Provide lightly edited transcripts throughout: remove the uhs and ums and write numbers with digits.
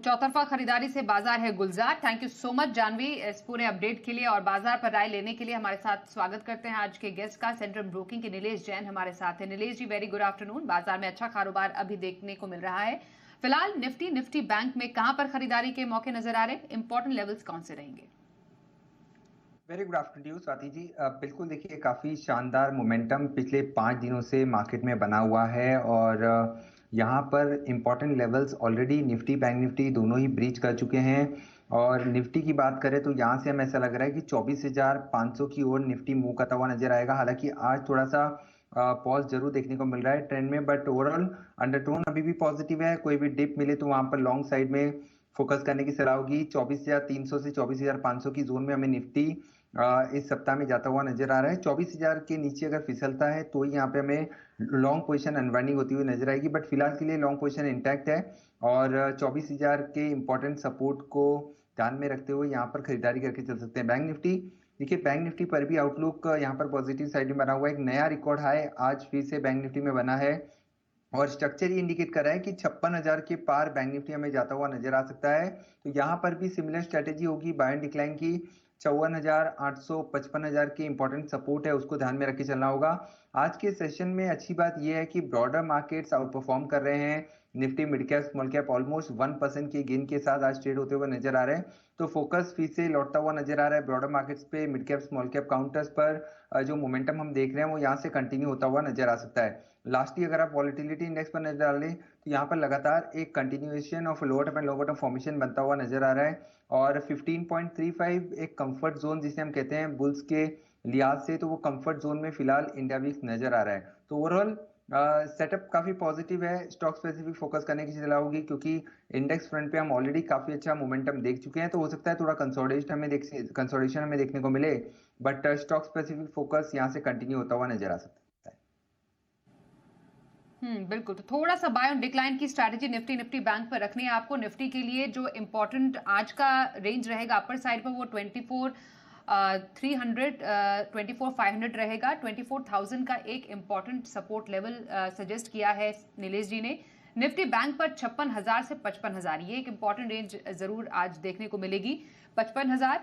चौतरफा खरीदारी से बाजार है गुलजार। Thank you so much Janhvi इस पूरे अपडेट के लिए और बाजार पर राय लेने के लिए। हमारे साथ स्वागत करते हैं आज के गेस्ट का, सेंट्रल ब्रोकिंग के नीलेश जैन हमारे साथ है। नीलेश जी, वेरी गुड आफ्टरनून। बाजार में अच्छा कारोबार अभी देखने को मिल रहा है। फिलहाल निफ्टी बैंक में कहां पर खरीदारी के मौके नजर आ रहे हैं? इंपॉर्टेंट लेवल्स कौन से रहेंगे? Very good afternoon Swati ji. बिल्कुल देखिए, काफ़ी शानदार मोमेंटम पिछले 5 दिनों से मार्केट में बना हुआ है और यहाँ पर important levels already Nifty bank Nifty दोनों ही ब्रीच कर चुके हैं। और निफ्टी की बात करें तो यहाँ से हमें ऐसा लग रहा है कि 24,500 की ओर निफ्टी मूव करता हुआ नजर आएगा। हालांकि आज थोड़ा सा पॉज जरूर देखने को मिल रहा है ट्रेंड में, बट ओवरऑल अंडरटोन अभी भी पॉजिटिव है। कोई भी डिप मिले तो वहां पर लॉन्ग साइड में फोकस करने की सलाह होगी। 24,300 से 24,500 की जोन में हमें निफ्टी इस सप्ताह में जाता हुआ नजर आ रहा है। 24,000 के नीचे अगर फिसलता है तो ही यहाँ पे हमें लॉन्ग पोजीशन अनवाइंडिंग होती हुई नजर आएगी, बट फिलहाल के लिए लॉन्ग पोजीशन इंटैक्ट है। और 24,000 के इंपॉर्टेंट सपोर्ट को ध्यान में रखते हुए यहाँ पर खरीदारी करके चल सकते हैं। बैंक निफ्टी देखिए, बैंक निफ्टी पर भी आउटलुक यहाँ पर पॉजिटिव साइड में बना हुआ है। एक नया रिकॉर्ड हाई आज फिर से बैंक निफ्टी में बना है और स्ट्रक्चर ये इंडिकेट कर रहा है कि 56,000 के पार बैंक निफ्टी हमें जाता हुआ नजर आ सकता है। तो यहाँ पर भी सिमिलर स्ट्रेटेजी होगी बाय एंड डिक्लाइन की। 54,800 55,000 की इंपॉर्टेंट सपोर्ट है, उसको ध्यान में रख के चलना होगा। आज के सेशन में अच्छी बात यह है कि ब्रॉडर मार्केट्स आउट परफॉर्म कर रहे हैं। Nifty mid cap small cap almost 1% के गेन के साथ आज ट्रेड होते हुए नजर आ रहे हैं। तो फोकस फिर से लौटता हुआ नजर आ रहा है ब्रॉडर मार्केट्स पे, mid cap small cap counters पर। जो मोमेंटम हम देख रहे हैं वो यहाँ से कंटिन्यू होता हुआ नजर आ सकता है। लास्टली अगर आप वॉलिटिलिटी इंडेक्स पर नजर डालें तो यहाँ पर लगातार एक continuation of lower top and lower bottom formation बनता हुआ नजर आ रहा है। और 15.35 एक कंफर्ट जोन जिसे हम कहते हैं बुल्स के लिहाज से, तो वो कंफर्ट जोन में फिलहाल इंडिया वीक नजर आ रहा है। तो ओवरऑल सेटअप काफी पॉजिटिव है। स्टॉक स्पेसिफिक फोकस करने की सलाह होगी क्योंकि इंडेक्स फ्रंट पे हम ऑलरेडी काफी अच्छा मोमेंटम देख चुके हैं। तो हो सकता है थोड़ा कंसोलिडेशन हमें देखने को मिले, बट स्टॉक स्पेसिफिक फोकस यहाँ से कंटिन्यू होता हुआ नजर आ सकता है। बिल्कुल। तो थोड़ा सा बाय ऑन डिक्लाइन की स्ट्रैटेजी निफ्टी बैंक पर रखनी है आपको। निफ्टी के लिए जो इंपॉर्टेंट आज का रेंज रहेगा अपर साइड पर वो 24,500 रहेगा। 24,000 का एक इंपॉर्टेंट सपोर्ट लेवल सजेस्ट किया है नीलेश जी ने। निफ्टी बैंक पर 56,000 से 55,000 ये एक इंपॉर्टेंट रेंज जरूर आज देखने को मिलेगी। 55,000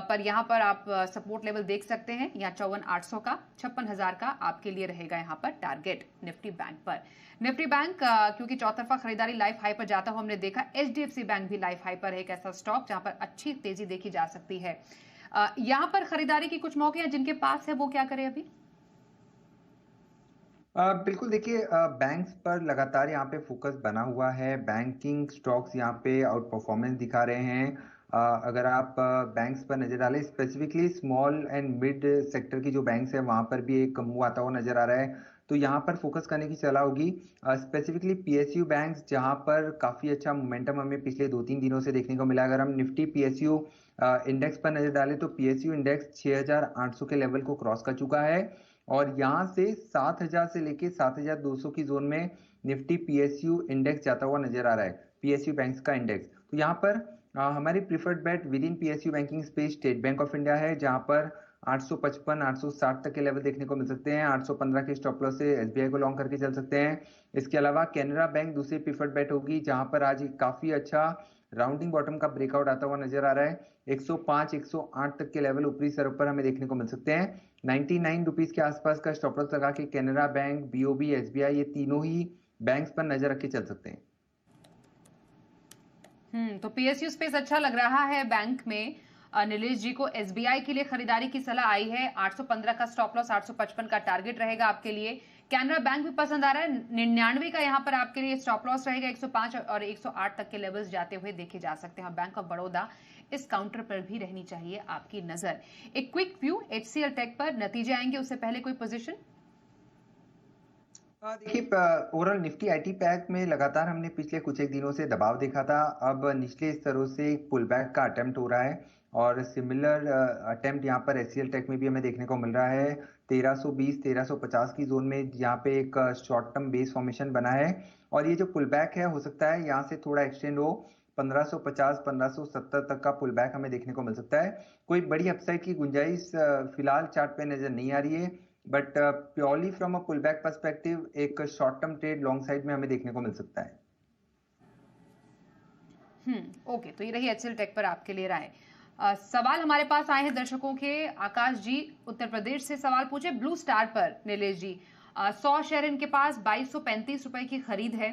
पर यहाँ पर आप सपोर्ट लेवल देख सकते हैं। यहाँ 54,800 का, 56,000 का आपके लिए रहेगा यहाँ पर टारगेट निफ्टी बैंक पर। निफ्टी बैंक क्योंकि चौतरफा खरीदारी लाइफ हाई पर जाता हुआ हमने देखा। एचडीएफसी बैंक भी लाइफ हाई पर है, एक ऐसा स्टॉक जहां पर अच्छी तेजी देखी जा सकती है। यहाँ पर खरीदारी की कुछ मौके हैं जिनके पास है वो क्या करें अभी? बिल्कुल देखिए, बैंक्स पर लगातार यहाँ पे फोकस बना हुआ है। बैंकिंग स्टॉक्स यहाँ पे आउट परफॉर्मेंस दिखा रहे हैं। अगर आप बैंक्स पर नजर डालें, specifically small and mid sector की जो बैंक्स है वहां पर भी एक मूव आता हुआ नजर आ रहा है। तो यहाँ पर फोकस करने की सलाह होगी। स्पेसिफिकली पीएसयू बैंक्स जहाँ पर काफी अच्छा मोमेंटम हमें पिछले 2-3 दिनों से देखने को मिला। अगर हम निफ्टी पीएसयू इंडेक्स पर नजर डालें तो पीएसयू इंडेक्स 6,800 के लेवल को क्रॉस कर चुका है और यहाँ से 7,000 से लेके 7,200 की जोन में निफ्टी पीएसयू इंडेक्स जाता हुआ नजर आ रहा है, पीएसयू बैंक्स का इंडेक्स। तो यहाँ पर हमारी preferred bet within PSU banking space State Bank of India है, जहाँ पर 855 860 तक के लेवल देखने को मिल सकते हैं। 815 के स्टॉप लॉस से एसबीआई को लॉन्ग करके चल सकते हैं। इसके अलावा कैनरा बैंक दूसरी प्रीफर्ड बेट होगी, जहां पर आज काफी अच्छा राउंडिंग बॉटम का ब्रेकआउट आता हुआ नजर आ रहा है। 105 108 तक के लेवल ऊपरी सर पर हमें देखने को मिल सकते हैं। 99 रुपीज के आसपास का स्टॉप लॉस लगा के कैनरा बैंक, बीओबी, एसबीआई ये तीनों ही बैंक्स पर नजर रख के चल सकते हैं। तो पीएसयू स्पेस अच्छा लग रहा है बैंक में। नीलेश जी को एसबीआई के लिए खरीदारी की सलाह आई है। 815 का स्टॉप लॉस, 855 का टारगेट रहेगा आपके लिए। कैनरा बैंक भी पसंद आ रहा है। 99 का यहाँ पर आपके लिए स्टॉप लॉस रहेगा। 105 और 108 तक के लेवल्स जाते हुए देखे जा सकते हैं। बैंक ऑफ बड़ौदा इस काउंटर पर भी रहनी चाहिए आपकी नजर। एक क्विक व्यू एचसीएल टेक पर, नतीजे आएंगे उससे पहले कोई पोजीशन? देखिए, ओवरऑल निफ्टी आईटी पैक में लगातार हमने पिछले कुछ एक दिनों से दबाव देखा था। अब निचले स्तरों से एक पुल बैक का अटेम्प्ट हो रहा है और सिमिलर अटेम्प्ट यहाँ पर एचसीएल टेक में भी हमें देखने को मिल रहा है। 1320 1350 की जोन में यहाँ पे एक शॉर्ट टर्म बेस फॉर्मेशन बना है और ये जो पुल बैक है हो सकता है यहाँ से थोड़ा एक्सटेंड हो। 1550 1570 तक का पुल बैक हमें देखने को मिल सकता है। कोई बड़ी अपसाइड की गुंजाइश फिलहाल चार्ट पे नजर नहीं आ रही है, but purely from a pullback perspective एक short term trade long side में हमें देखने को मिल सकता है। ओके, तो ये रही एचसीएल टेक पर आपके लिए राय। सवाल हमारे पास आए हैं दर्शकों के। आकाश जी उत्तर प्रदेश से सवाल पूछे ब्लू स्टार पर। नीलेश जी 100 शेयर इनके पास 2235 रुपए की खरीद है।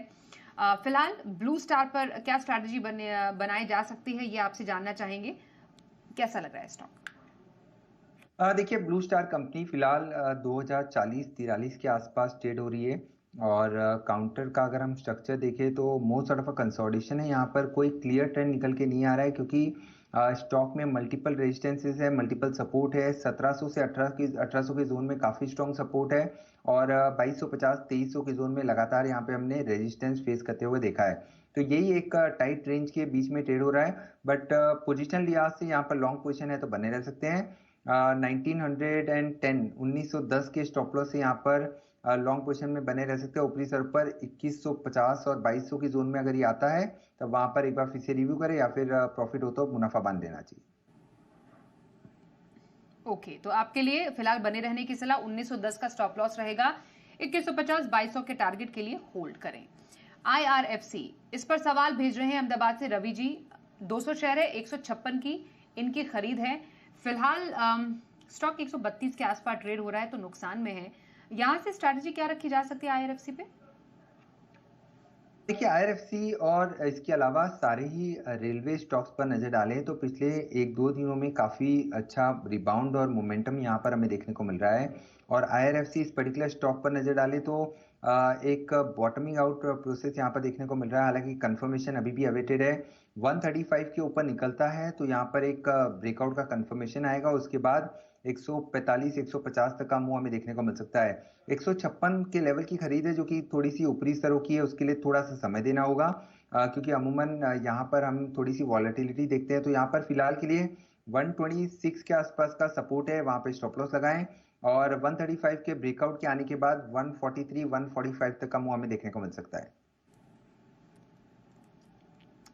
फिलहाल ब्लू स्टार पर क्या स्ट्रैटेजी बनाई जा सकती है, ये आपसे जानना चाहेंगे। कैसा लग रहा है स्टॉक? देखिए ब्लू स्टार कंपनी फिलहाल 2040-43 के आसपास ट्रेड हो रही है। और काउंटर का अगर हम स्ट्रक्चर देखें तो मोस्ट ऑफ अ कंसोलिडेशन है। यहाँ पर कोई क्लियर ट्रेंड निकल के नहीं आ रहा है, क्योंकि स्टॉक में मल्टीपल रेजिस्टेंसेस है, मल्टीपल सपोर्ट है। 1700 से 1800 के जोन में काफी स्ट्रॉन्ग सपोर्ट है, और 2250 2300 के जोन में लगातार यहाँ पे हमने रेजिस्टेंस फेस करते हुए देखा है। तो यही एक टाइट रेंज के बीच में ट्रेड हो रहा है। बट पोजिशनल लिहाज से यहाँ पर लॉन्ग पोजिशन है तो बने रह सकते हैं। 1910 1910 के स्टॉप लॉस से यहाँ पर लॉन्ग पोजीशन में बने रह सकते हैं। ऊपरी सर पर 2150 और 2200 की जोन में अगर ये आता है तो वहां पर एक बार फिर से रिव्यू करें, या फिर प्रॉफिट हो तो मुनाफा बांध देना चाहिए। ओके, तो आपके लिए फिलहाल बने रहने की सलाह। 1910 का स्टॉप लॉस रहेगा, 2150 2200 के टारगेट के लिए होल्ड करें। IRFC इस पर सवाल भेज रहे हैं अहमदाबाद से रवि जी। 200 शेयर है, 156 की इनकी खरीद है। फिलहाल स्टॉक 132 के आसपास ट्रेड हो रहा है, तो नुकसान में है। यहां से स्ट्रैटेजी क्या रखी जा सकती है IRFC पे? देखिए IRFC और इसके अलावा सारे ही रेलवे स्टॉक्स पर नजर डालें तो पिछले 1-2 दिनों में काफी अच्छा रिबाउंड और मोमेंटम यहाँ पर हमें देखने को मिल रहा है। और IRFC इस पर्टिकुलर स्टॉक पर नजर डालें तो एक बॉटमिंग आउट प्रोसेस यहाँ पर देखने को मिल रहा है। हालांकि कंफर्मेशन अभी भी अवेटेड है। 135 के ऊपर निकलता है तो यहाँ पर एक ब्रेकआउट का कंफर्मेशन आएगा। उसके बाद 145 150 तक का मूव हमें देखने को मिल सकता है। 156 के लेवल की खरीद है, जो कि थोड़ी सी ऊपरी स्तरों की है। उसके लिए थोड़ा सा समय देना होगा, क्योंकि अमूमन यहाँ पर हम थोड़ी सी वॉलेटिलिटी देखते हैं। तो यहाँ पर फिलहाल के लिए 126 के आसपास का सपोर्ट है, वहां पे स्टॉप लॉस लगाएं। और 135 के ब्रेकआउट के आने के बाद 143 145 तक का मूव हमें देखने को मिल सकता है।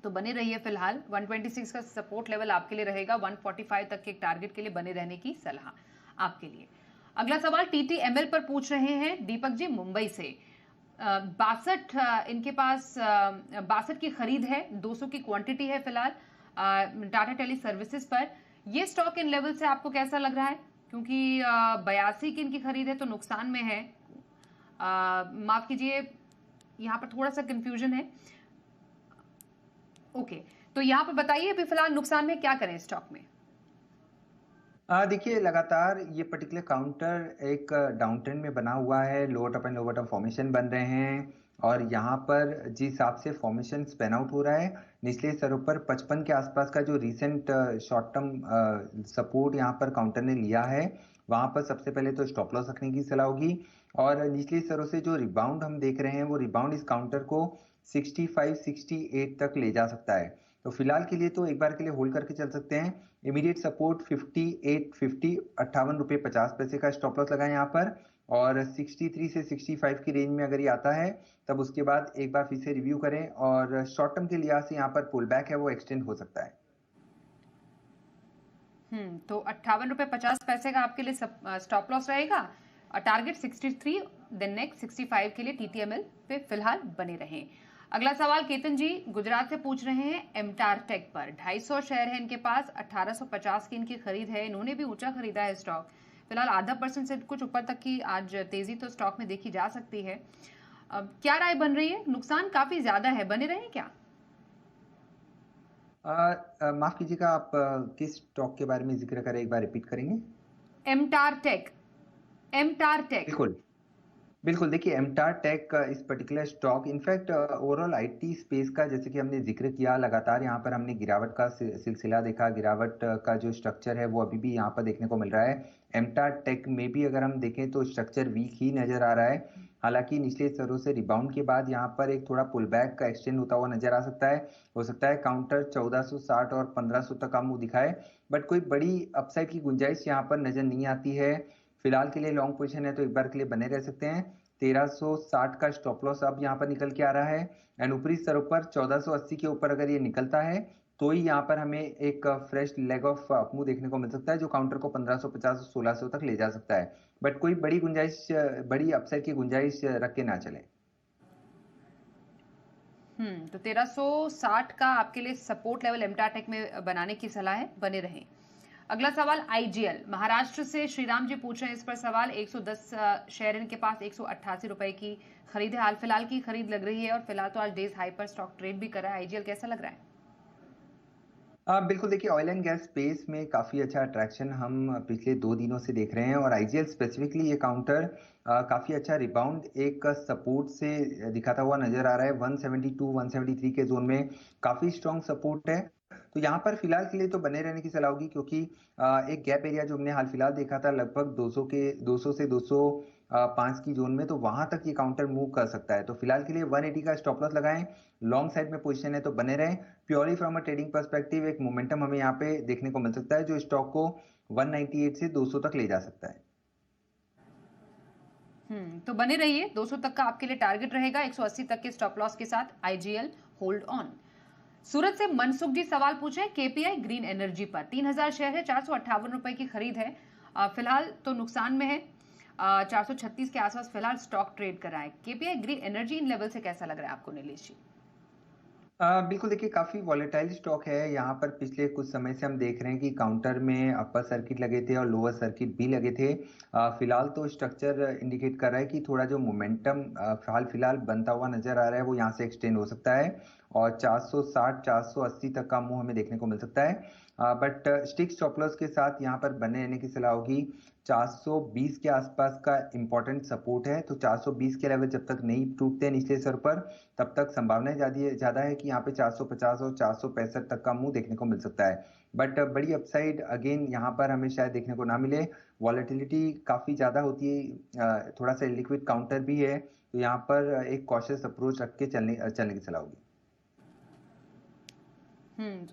तो बने रहिए। फिलहाल 126 का सपोर्ट लेवल आपके लिए रहेगा। 145 तक के टारगेट के लिए बने रहने की सलाह आपके लिए। अगला सवाल TTML पर पूछ रहे हैं दीपक जी मुंबई से। 62 इनके पास 62 की खरीद है, 200 की क्वांटिटी है फिलहाल टाटा टेली सर्विसेज पर। ये स्टॉक इन लेवल से आपको कैसा लग रहा है? क्योंकि 82 की इनकी खरीद है तो नुकसान में है। माफ कीजिए, यहाँ पर थोड़ा सा कंफ्यूजन है। ओके, तो यहाँ पर बताइए अभी फिलहाल नुकसान में क्या करें स्टॉक में? देखिए लगातार ये पर्टिकुलर काउंटर एक डाउन ट्रेंड में बना हुआ है। Lower top and lower top formation बन रहे हैं, और यहाँ पर जिस हिसाब से फॉर्मेशन स्पेन आउट हो रहा है, निचले स्तरों पर 55 के आसपास का जो रिसेंट शॉर्ट टर्म सपोर्ट यहाँ पर काउंटर ने लिया है, वहां पर सबसे पहले तो स्टॉप लॉस रखने की सलाह होगी। और निचले स्तरों से जो रिबाउंड हम देख रहे हैं, वो रिबाउंड इस काउंटर को 65 68 तक ले जा सकता है। तो फिलहाल के लिए तो एक बार के लिए होल्ड करके चल सकते हैं। इमीडिएट सपोर्ट 5850 58 रुपये 50 पैसे का स्टॉप लॉस लगाएं यहाँ पर। और 63 से 65 की रेंज में अगर ये आता है, तब उसके बाद एक बार फिर से रिव्यू करें। और शॉर्ट टर्म के लिहाज से यहाँ पर पुल बैक है वो एक्सटेंड हो सकता है। तो 58 रुपये 50 पैसे का आपके लिए स्टॉप लॉस रहेगा। टारगेट 63, देन नेक्स्ट 65 के लिए TTML पे फिलहाल बने रहें। अगला सवाल केतन जी गुजरात से पूछ रहे हैं एमटार टेक पर। 250 शेयर है इनके पास, 1850 की इनकी खरीद है। इन्होंने भी ऊंचा खरीदा है स्टॉक। फिलहाल ½ % से कुछ ऊपर तक की आज तेजी तो स्टॉक में देखी जा सकती है। अब क्या राय बन रही है? नुकसान काफी ज्यादा है, बने रहे क्या? माफ कीजिएगा, आप किस स्टॉक के बारे में जिक्र करें, एक बार रिपीट करेंगे? एमटार टेक। एमटार टेक। बिल्कुल बिल्कुल। देखिए एमटार टेक इस particular stock, in fact overall IT space का जैसे कि हमने जिक्र किया, लगातार यहाँ पर हमने गिरावट का सिलसिला देखा। गिरावट का जो स्ट्रक्चर है वो अभी भी यहाँ पर देखने को मिल रहा है। एमटार टेक में भी अगर हम देखें तो स्ट्रक्चर वीक ही नजर आ रहा है। हालांकि निचले स्तरों से रिबाउंड के बाद यहाँ पर एक थोड़ा पुल बैक का एक्सटेंड होता हुआ नजर आ सकता है। हो सकता है काउंटर 1460 और 1500 तक का मुंह दिखाए, बट कोई बड़ी अपसाइड की गुंजाइश यहाँ पर नजर नहीं आती है। फिलहाल के लिए लॉन्ग पोजीशन है तो एक बार के लिए बने रह सकते हैं। 1360 का स्टॉप लॉस अब यहाँ पर निकल के आ रहा है। एंड ऊपरी स्तरों पर 1480 के ऊपर अगर ये निकलता है तो ही यहाँ पर हमें एक फ्रेश लेग ऑफ अपमूव देखने को मिल सकता है, जो काउंटर को 1550 1600 तक ले जा सकता है। बट कोई बड़ी गुंजाइश, बड़ी अपसाइड की गुंजाइश रख के ना चले। तो 1360 का आपके लिए सपोर्ट लेवल एमटाटेक में बनाने की सलाह है, बने रहें। अगला सवाल आईजीएल महाराष्ट्र से श्रीराम जी पूछ रहे हैं इस पर सवाल। 110 शेयर इनके पास 188 रुपए की खरीद है, हाल फिलहाल की खरीद लग रही है और फिलहाल तो आज डेज हाई पर स्टॉक ट्रेड भी कर रहा है। आईजीएल कैसा लग रहा है? बिल्कुल देखिए, ऑयल एंड गैस स्पेस में काफ़ी अच्छा अट्रैक्शन हम पिछले 2 दिनों से देख रहे हैं और आईजीएल स्पेसिफिकली ये काउंटर काफ़ी अच्छा रिबाउंड एक सपोर्ट से दिखाता हुआ नजर आ रहा है। 172 173 के जोन में काफ़ी स्ट्रॉन्ग सपोर्ट है, तो यहाँ पर फिलहाल के लिए तो बने रहने की सलाह होगी, क्योंकि एक गैप एरिया जो हमने हाल फिलहाल देखा था लगभग 200 से 205 की जोन में, तो वहां तक ये काउंटर मूव कर सकता है। तो फिलहाल के लिए 180 का स्टॉप लॉस लगाएं, लॉन्ग साइड में पोजीशन है तो बने रहें। Purely from a trading perspective एक मोमेंटम हमें यहाँ पे देखने को मिल सकता है जो स्टॉक को 198 से 200 तक ले जा सकता है। तो बने रहिए, 200 तक का आपके लिए टारगेट रहेगा, 180 तक के स्टॉप लॉस के साथ आईजीएल होल्ड ऑन। सूरत से मनसुख जी सवाल पूछे केपीआई ग्रीन एनर्जी पर 3000 शेयर है, 458 रुपए की खरीद है, फिलहाल तो नुकसान में है, 436 के आसपास फिलहाल स्टॉक ट्रेड कर रहा है। KPI green energy in level से कैसा लग रहा है आपको नीलेश जी? बिल्कुल देखिए, काफी वॉलेटाइल स्टॉक है। यहाँ पर पिछले कुछ समय से हम देख रहे हैं कि काउंटर में अपर सर्किट लगे थे और लोअर सर्किट भी लगे थे। फिलहाल तो स्ट्रक्चर इंडिकेट कर रहा है कि थोड़ा जो मोमेंटम हाल फिलहाल बनता हुआ नजर आ रहा है वो यहाँ से एक्सटेंड हो सकता है और 460 480 तक का मूव हमें देखने को मिल सकता है। बट स्टिक स्टॉप लॉस के साथ यहाँ पर बने रहने की सलाह होगी। 420 के आसपास का इंपॉर्टेंट सपोर्ट है, तो 420 के लेवल जब तक नहीं टूटते निचले स्तर पर तब तक संभावना ज्यादा है कि यहाँ पे 450 और 465 तक का मुंह देखने को मिल सकता है। बट बड़ी अपसाइड अगेन यहाँ पर हमें शायद देखने को ना मिले। वॉलेटिलिटी काफी ज्यादा होती है, थोड़ा सा लिक्विड काउंटर भी है, तो यहाँ पर एक कॉशियस अप्रोच रख के चलने चलने की सलाह होगी।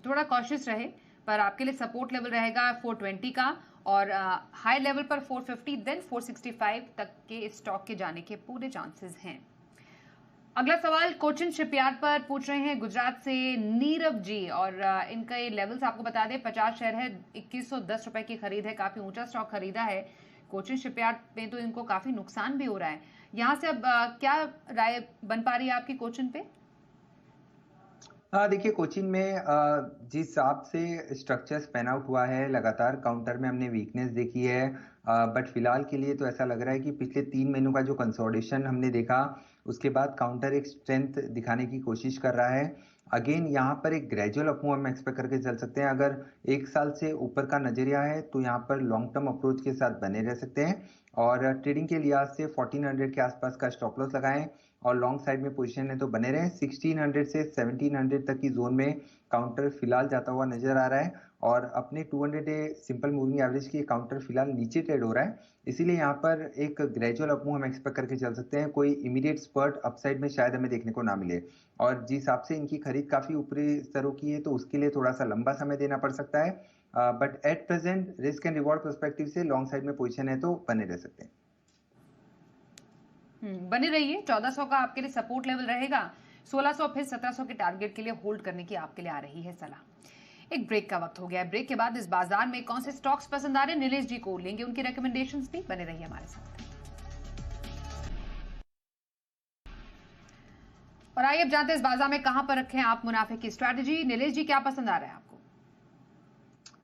थोड़ा कॉशियस रहे, पर आपके लिए सपोर्ट लेवल रहेगा 420 का और हाई लेवल पर 450 देन 465 तक के स्टॉक के जाने के पूरे चांसेस हैं। अगला सवाल कोचिन शिपयार्ड पर पूछ रहे हैं गुजरात से नीरव जी और इनका ये लेवल्स आपको बता दें। 50 शेयर है, 2110 रुपए की खरीद है, काफी ऊंचा स्टॉक खरीदा है। कोचिन शिपयार्ड में तो इनको काफी नुकसान भी हो रहा है। यहाँ से अब क्या राय बन पा रही है आपकी कोचिन पे? हाँ देखिए, कोचिन में जिस हिसाब से स्ट्रक्चर्स पैन आउट हुआ है, लगातार काउंटर में हमने वीकनेस देखी है। बट फिलहाल के लिए तो ऐसा लग रहा है कि पिछले 3 महीनों का जो कंसोलिडेशन हमने देखा उसके बाद काउंटर एक स्ट्रेंथ दिखाने की कोशिश कर रहा है। अगेन यहाँ पर एक ग्रेजुअल अपमूव हम एक्सपेक्ट करके चल सकते हैं। अगर 1 साल से ऊपर का नजरिया है तो यहाँ पर लॉन्ग टर्म अप्रोच के साथ बने रह सकते हैं और ट्रेडिंग के लिहाज से 1400 के आसपास का स्टॉप लॉस लगाएं और लॉन्ग साइड में पोजीशन है तो बने रहें। 1600 से 1700 तक की जोन में काउंटर फिलहाल जाता हुआ नजर आ रहा है और अपने 200 डे सिंपल मूविंग एवरेज की काउंटर फिलहाल नीचे ट्रेड हो रहा है, इसीलिए यहाँ पर एक ग्रेजुअल अपमूव हम एक्सपेक्ट करके चल सकते हैं। कोई इमीडिएट स्पर्ट अपसाइड में शायद हमें देखने को ना मिले और जिस हिसाब से इनकी खरीद काफी ऊपरी स्तरों की है तो उसके लिए थोड़ा सा लंबा समय देना पड़ सकता है। But at present risk and reward perspective से लॉन्ग साइड में पोजीशन है तो बने रह सकते हैं। बने रहिए, 1400 का आपके लिए सपोर्ट लेवल रहेगा, 1600 फिर 1700 के टारगेट के लिए होल्ड करने की आपके लिए आ रही है सलाह। एक ब्रेक का वक्त हो गया है। ब्रेक के बाद इस बाजार में कौन से स्टॉक्स पसंद आ रहे हैं नीलेश जी को लेंगे उनकी रिकमेंडेशंस भी। बने रहिए हमारे साथ। और आइए अब जानते हैं इस बाजार में कहां पर रखें आप मुनाफे की स्ट्रैटेजी। नीलेश जी क्या पसंद आ रहा है आपको?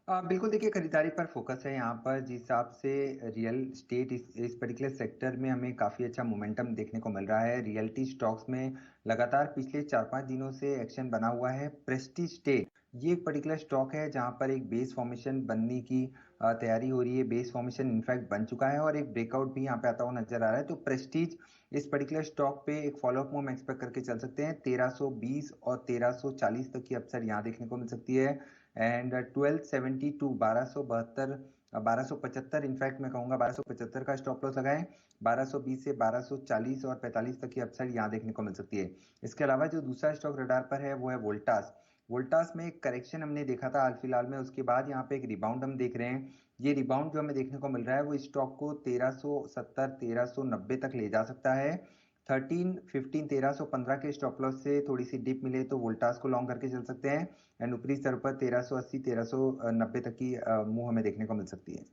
बिल्कुल देखिए, खरीदारी पर फोकस है यहाँ पर। जिस हिसाब से रियल स्टेट इस पर्टिकुलर सेक्टर में हमें काफ़ी अच्छा मोमेंटम देखने को मिल रहा है। रियल्टी स्टॉक्स में लगातार पिछले 4-5 दिनों से एक्शन बना हुआ है। प्रेस्टीज स्टेट ये एक पर्टिकुलर स्टॉक है जहाँ पर एक बेस फॉर्मेशन बनने की तैयारी हो रही है। बेस फॉर्मेशन इनफैक्ट बन चुका है और एक ब्रेकआउट भी यहाँ पे आता हुआ नजर आ रहा है। तो प्रेस्टीज इस पर्टिकुलर स्टॉक पे एक फॉलोअप मूव एक्सपेक्ट करके चल सकते हैं। 1320 और 1340 तक की अपसाइड यहाँ देखने को मिल सकती है एंड 1272 1272 1275 इनफैक्ट मैं कहूंगा 1275 का स्टॉप लॉस लगाएं। 1220 से 1240 और 45 तक की अपसाइड यहाँ देखने को मिल सकती है। इसके अलावा जो दूसरा स्टॉक रडार पर है वो है वोल्टास। वोल्टास में एक करेक्शन हमने देखा था हाल फिलहाल में, उसके बाद यहाँ पे एक रिबाउंड हम देख रहे हैं। ये रिबाउंड जो हमें देखने को मिल रहा है वो स्टॉक को 1370 1390 तक ले जा सकता है। 1315 के स्टॉप लॉस से थोड़ी सी डिप मिले तो वोल्टास को लॉन्ग करके चल सकते हैं एंड ऊपरी स्तर पर 1380 1390 तक की मूव हमें देखने को मिल सकती है।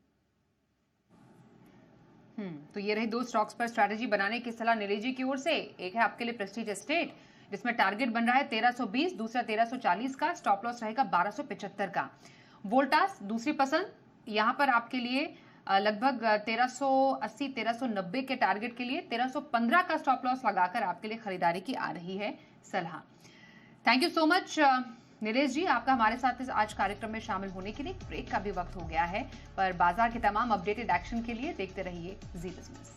तो ये रही दो स्टॉक्स पर स्ट्रैटेजी बनाने की सलाह नीलेश जी की ओर से। एक है आपके लिए प्रेस्टीज एस्टेट जिसमें टारगेट बन रहा है 1320, दूसरा 1340 का, स्टॉप लॉस रहेगा 1275 का। वोल्टास दूसरी पसंद, यहां पर आपके लिए लगभग 1380 1390 के टारगेट के लिए 1315 का स्टॉप लॉस लगाकर आपके लिए खरीदारी की आ रही है सलाह। Thank you so much Nilesh ji, आपका हमारे साथ इस आज कार्यक्रम में शामिल होने के लिए। ब्रेक का भी वक्त हो गया है, पर बाजार के तमाम अपडेटेड एक्शन के लिए देखते रहिए जी बिजनेस।